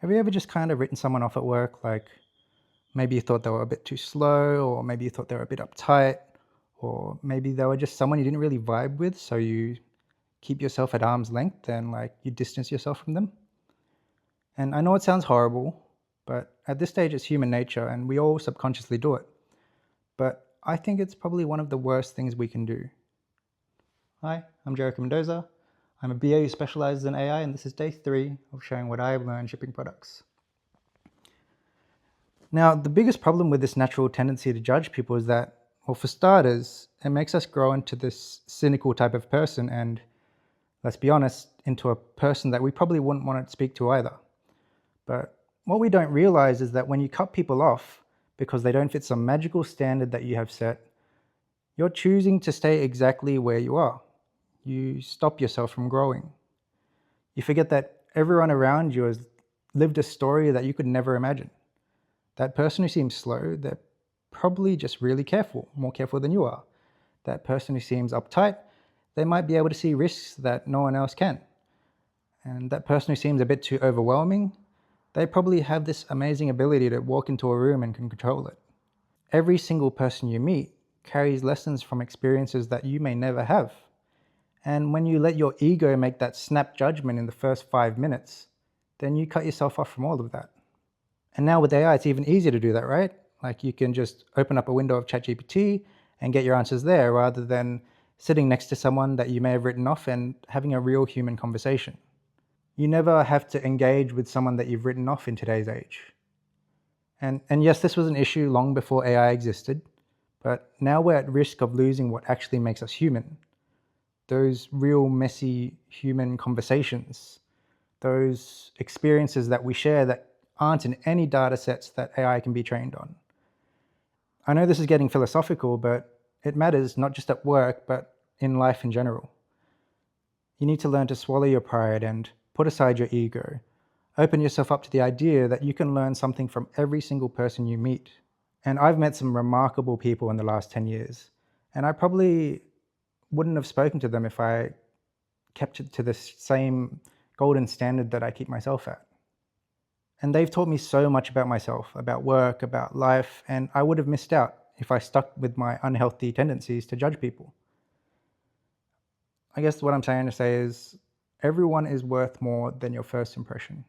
Have you ever just kind of written someone off at work? Like maybe you thought they were a bit too slow, or maybe you thought they were a bit uptight, or maybe they were just someone you didn't really vibe with, so you keep yourself at arm's length and like you distance yourself from them. And I know it sounds horrible, but at this stage it's human nature and we all subconsciously do it. But I think it's probably one of the worst things we can do. Hi, I'm Jericho Mendoza. I'm a BA who specializes in AI, and this is day 3 of sharing what I have learned shipping products. Now, the biggest problem with this natural tendency to judge people is that, well, for starters, it makes us grow into this cynical type of person and, let's be honest, into a person that we probably wouldn't want to speak to either. But what we don't realize is that when you cut people off because they don't fit some magical standard that you have set, you're choosing to stay exactly where you are. You stop yourself from growing. You forget that everyone around you has lived a story that you could never imagine. That person who seems slow, they're probably just really careful, more careful than you are. That person who seems uptight, they might be able to see risks that no one else can. And that person who seems a bit too overwhelming, they probably have this amazing ability to walk into a room and can control it. Every single person you meet carries lessons from experiences that you may never have. And when you let your ego make that snap judgment in the first 5 minutes, then you cut yourself off from all of that. And now with AI, it's even easier to do that, right? Like you can just open up a window of ChatGPT and get your answers there rather than sitting next to someone that you may have written off and having a real human conversation. You never have to engage with someone that you've written off in today's age. And yes, this was an issue long before AI existed, but now we're at risk of losing what actually makes us human. Those real messy human conversations, those experiences that we share that aren't in any data sets that AI can be trained on. I know this is getting philosophical, but it matters not just at work, but in life in general. You need to learn to swallow your pride and put aside your ego. Open yourself up to the idea that you can learn something from every single person you meet. And I've met some remarkable people in the last 10 years, and I probably wouldn't have spoken to them if I kept it to the same golden standard that I keep myself at. And they've taught me so much about myself, about work, about life, and I would have missed out if I stuck with my unhealthy tendencies to judge people. I guess what I'm trying to say is everyone is worth more than your first impression.